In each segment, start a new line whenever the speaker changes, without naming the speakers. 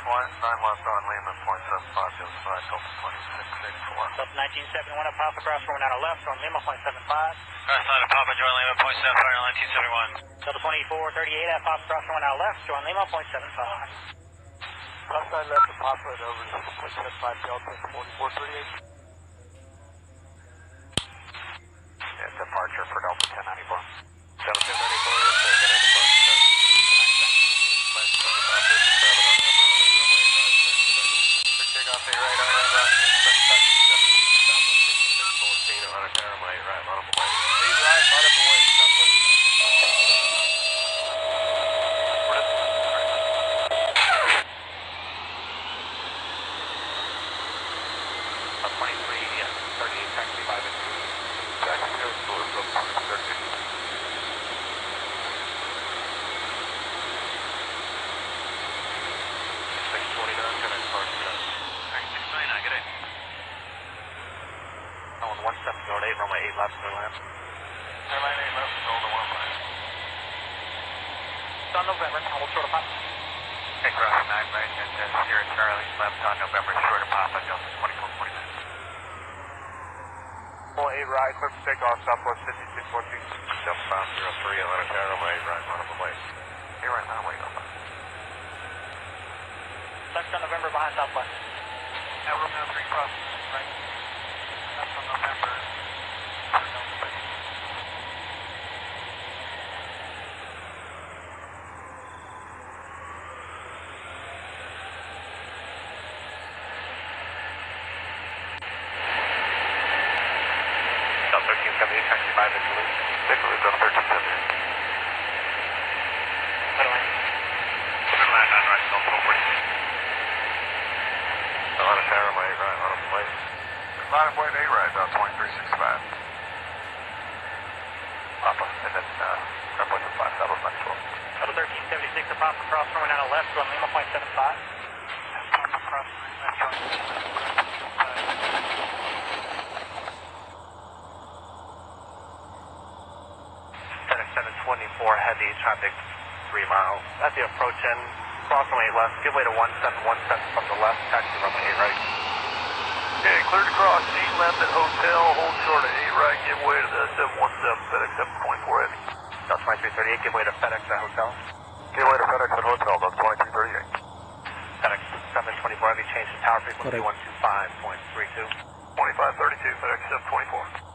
flight, 9 left on Lima, 0.75, just 5, Delta 2684.
Delta 1971, a pop across from out left on Lima, 0.75.
Cross line of Papa, join Lima, 0.75, 1971.
Delta 2438, a pop across from out left on Lima, 0.75.
Left side left to Papa and over to 0.75, Delta 4438. Yeah, departure for Delta 1094. Delta 1094, yes sir, good night, departure. Flight 7557 on Runway, takeoff A right on Runway, 757. Southwest 6614 on a Runway, right, line up away. Lead right, line up away, Southwest 23, yeah, 38, taxi 5 and 2. Taxi goes to the 30. 629, good night, departure.
629, good day.
On 1708, runway 8 left, clear land.
Airline EMIRATES, Golden 1 line.
It's on November, hold short of Papa.
Hey, cross 9 right, and Sierra Charlie, left on November, short of Papa, Delta 2449.
8 right, clear for takeoff, Southwest 5614. Delta 503, Atlanta Runway, right, line up away. Hey, right, line away, Delta.
Left on November behind Southwest.
Now Romeo 3 cross, right. Left on November,
Delta 1378, taxi 5 and Toulouse. Take a look, Delta 1378.
Middle lane.
Good land on right, Delta 440. Atlanta Runway, right, line up away. Line up away, A right, 2365. Papa, and then airplane to 5, Southwest 94.
Delta 1376, a pop across from out left on Lima, 0.75.
Papa cross 9 left on
FedEx 724, heavy traffic 3 miles. At the approach end, cross runway left, give way to 1717 from the left, taxi runway 8 right. Okay, clear to cross, 8 left at hotel, hold short at 8 right, give way to the 717, FedEx 724 heavy. That's 2338, give way to FedEx at hotel. Give way to FedEx at hotel, that's 2338. FedEx 724 heavy, change to tower frequency 125.32. 2532, FedEx 724.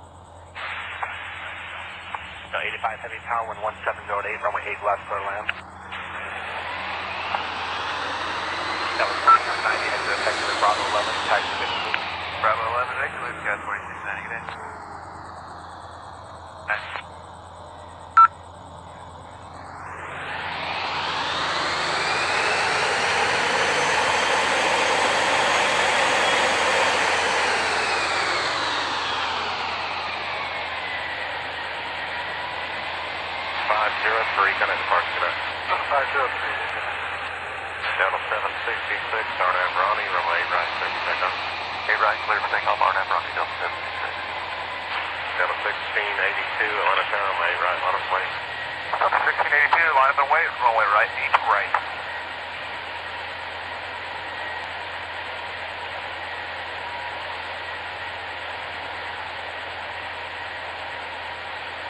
85 heavy tower, 11708, runway 8 left, clear land. That was 2690, head to effective at Bravo 11, taxi 52.
Bravo 11, excellent, got 2690, good day. Nice.
Good night, departure, good night. 503, Delta 766, Arnab Ronnie, runway 8 right, clear for takeoff. 8 right, clear for takeoff, Arnab Ronnie, Delta 766. Delta 1682, Atlanta runway 8 right, line up away.
Delta 1682, line up and wait, runway right, 8 right.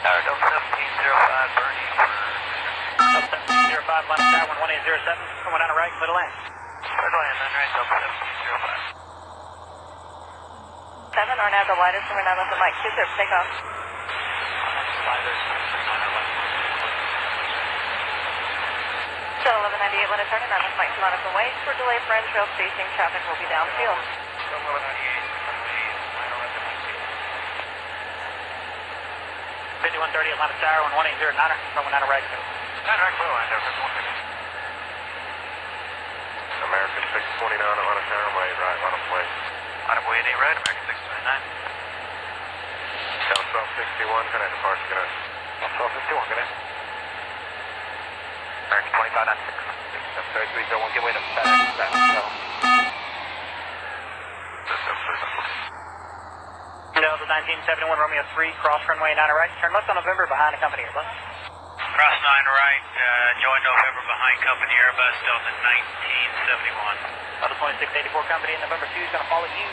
Delta 1705, Bernie for...
Delta 1705, left tower, 1807, coming down the right, middle lane.
Middle lane, then right, Delta 1705.
7, Arnab, the lightest, and we're now left at Mike 2, for takeoff. Still 1198, let us turn, and now left Mike 2, line up and wait. For delay for trail spacing, traffic will be downfield.
Still 1198, line left at Mike 2.
5130, Atlanta Tower, 1809, coming down the right.
9 right, clear line, Delta 150.
American 629, Atlanta runway 8 right, line up away.
Line up way 8 right, American 629.
Delta 1261, good night, departure, good night.
Delta 1261, good day. American 2596.
3301, give way to FedEx at hotel.
Delta 1971, Romeo 3, cross runway 9 right, turn left on November behind the company Airbus.
Cross 9 right, join November behind company Airbus Delta 1971.
Delta 2684 company in November 2 is going to follow you.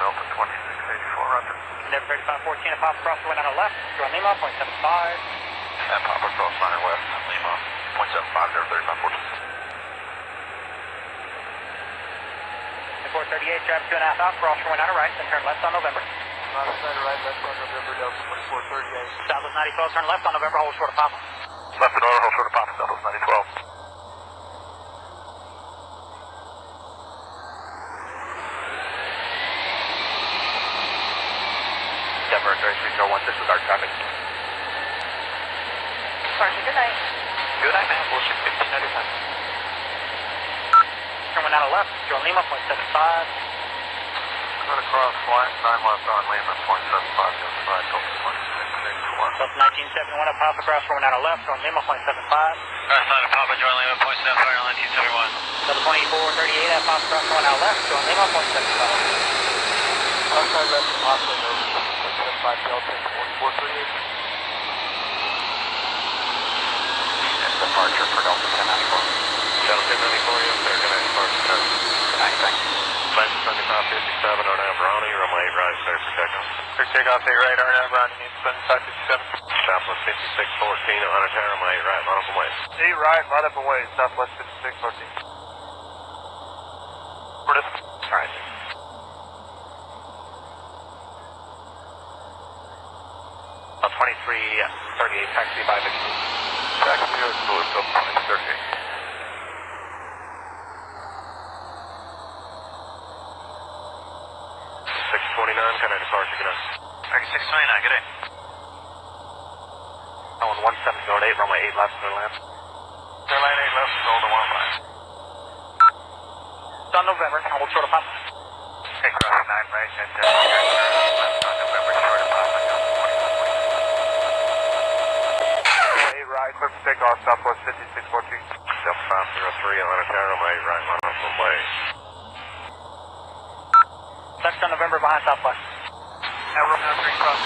Delta 2684, roger.
Never 3514 and pop across the wind on our left. Join Lima, 0.75.
And pop across Liner West, Lima, 0.75, 3514.
438, traffic 2.5 out, cross your wind on our right, then turn left on November.
Southwest 90 right, left on November, Delta 2438.
Southwest 9012, turn left on November, hold short of Papa.
Left and order, hold short of Papa, Southwest 9012.
Denver 3301, this is our traffic.
Sergeant, good night.
Good night, man. Bullshit 1595.
Turn wind on our left, join Lima, 0.75.
Going across flight, 9 left on Lima, 0.75, the other side, Delta 2684.
Delta 1971 up, pop across for wind on our left, join Lima, 0.75.
Left side of Papa, join Lima, 0.75, Airline 1971.
Delta 2438 up, pop across for wind on our left, join Lima, 0.75.
Outside left from Austin, over 75 Delta 2438.
And departure for Delta 1094. Delta 1094, yes, sir. Good night, departure, sir. Good night, thanks.
Flight 7557, Arnab Ronnie, runway 8 right, clear for takeoff.
Clear takeoff, 8 right, Arnab Ronnie, 7557.
Southwest 5614, on a tower, runway 8 right, line up and wait.
8 right, line up and wait, Southwest 5614. Portis.
Alright. 2338, taxi by the
Taxi to Louis, Delta 2038.
629, kind of departure, good night.
Taxi 629, good day.
On 1708, runway 8 left, clear land.
Airline 8 left, Golden 15.
It's on November, hold short of Papa.
Okay, cross 9 right, and left on November, short of Papa, Delta 21.
8 right, clear for takeoff, Southwest 5614. Delta 503, on a tower, runway 8 right, line up and wait.
Next on November behind Southwest.
Room 3 cross,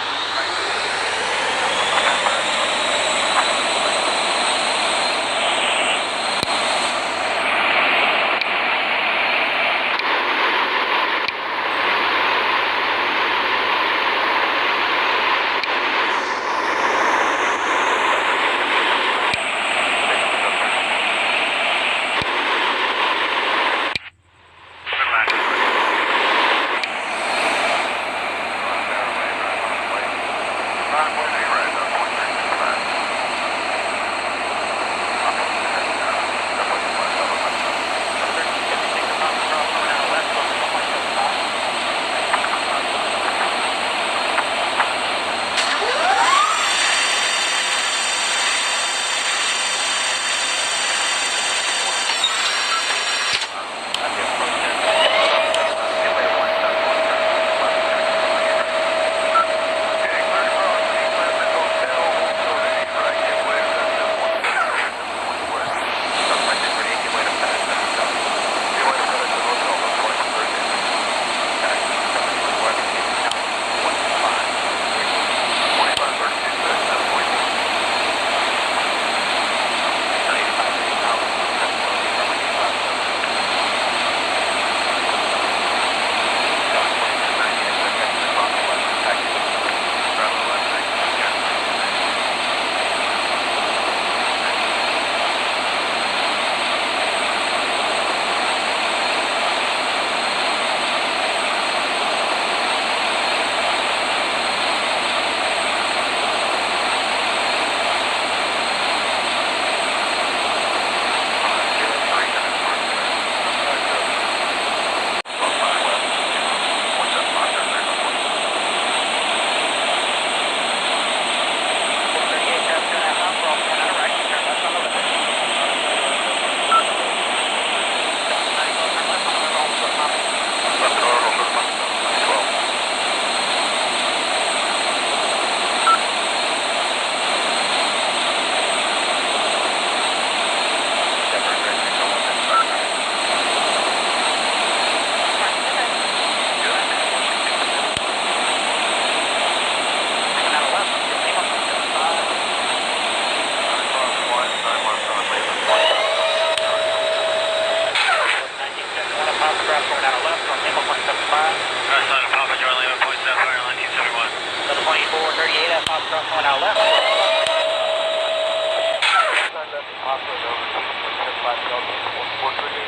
Crossroad over, 75 Delta, 438.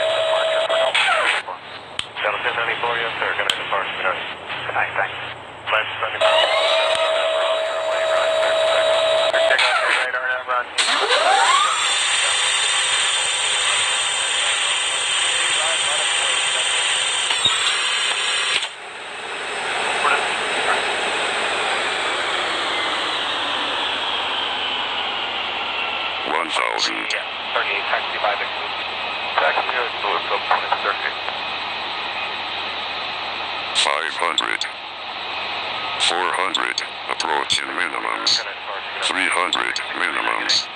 Departure for Delta 1094. Delta 1094, yes sir, gonna depart tonight. Good night, thanks. Left 70 miles. Runway right, clear for takeoff. Clear takeoff, radar, run.
Yeah, 38, taxi by the taxi is blue, go 2030.
500, 400, approaching minimums, 300 minimums,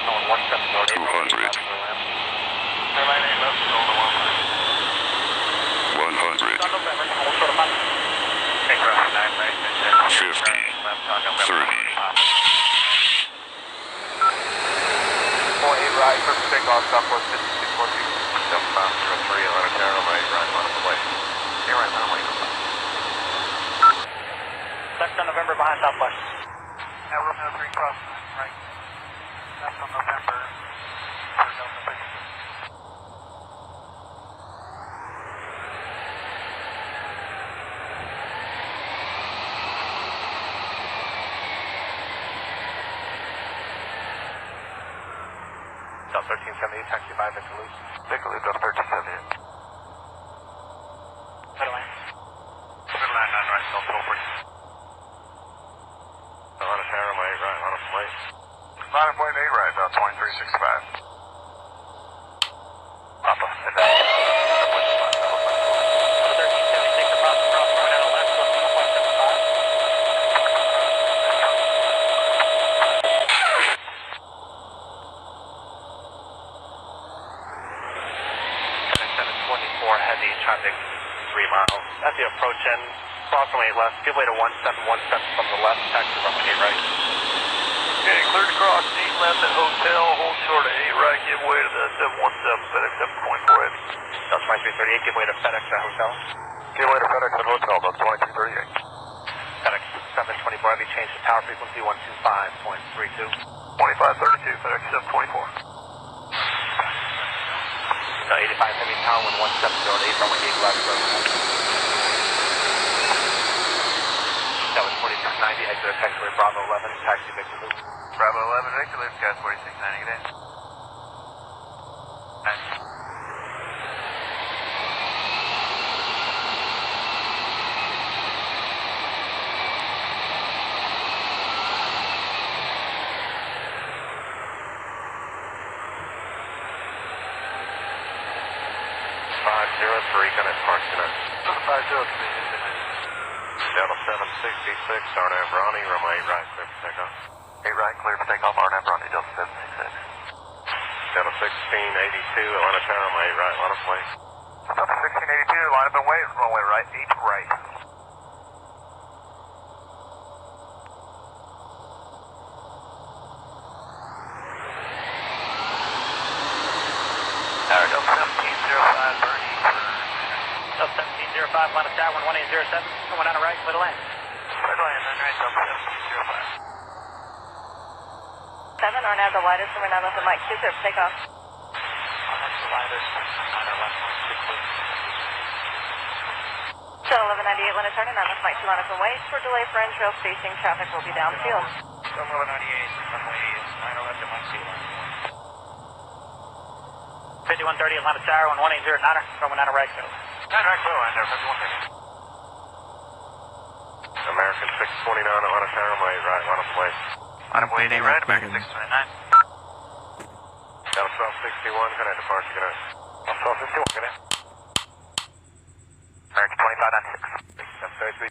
200, 100, 50, 30,
48 right, first takeoff, Southwest 5614.
Delta 503, Atlanta Tower, runway right, line up away. Here right, runway.
Left on November behind Southwest.
Now Romeo 3 cross, right. Left on November, for Delta 56. Delta 1378, taxi by Victor Luce. Victor Luce, Delta 1378.
Middle lane.
Middle line, 9 right, Delta 440.
Atlanta Tower, runway right, line up away.
Line point 8 right, 2365. Papa, and then Southwest
1376 across the cross, going out of left, so 1.75.
heavy traffic 3 miles. As you approach in, cross runway left, give way to 1717 from the left, taxi runway 8 right.
Okay, clear to cross, 8 left at hotel, hold short at 8 right, give way to the 717, FedEx 724 heavy.
That's 2338, give way to FedEx at hotel.
Give way to FedEx at hotel, that's 2338.
FedEx 724 heavy, change to tower frequency 125.32.
2532, FedEx 724.
85 heavy tower with 1708, runway 8 left, that was 4690, exit taxiway Bravo 11, taxi Victor Loop.
Bravo 11, Victor Loop, gas 4690, good day. Nice. Gonna park tonight.
503.
Delta 766, Arnab Ronnie, runway 8 right, clear for takeoff.
8 right, clear for takeoff, Arnab Ronnie, Delta 766.
Delta 1682, Atlanta Tower, runway 8 right, line up away.
Delta 1682, line up and wait, runway right, 8 right. Delta 1705, Bernie.
Delta 1705, line of tower 1807, going down the right, middle lane.
Middle lane, then right, Delta 1705.
7, Arnab, the widest, and we're now left at Mike 20, takeoff.
That's the widest, on our left, 160.
Shuttle 1198, line of turn, and now left Mike 2 line up and wait. For delay for entrail spacing, traffic will be downfield.
Shuttle 1198, runway 9 left at Mike 2 line.
5130, Atlanta Tower 1809, going down the right, middle.
9 right, clear line there, 5130.
American 629, Atlanta Tower, runway 8 right, line up away.
Line up way 8 right, American 629.
Delta 1261, good night, departure, good night.
Delta 1261, good night. American 2596.
That's very sweet.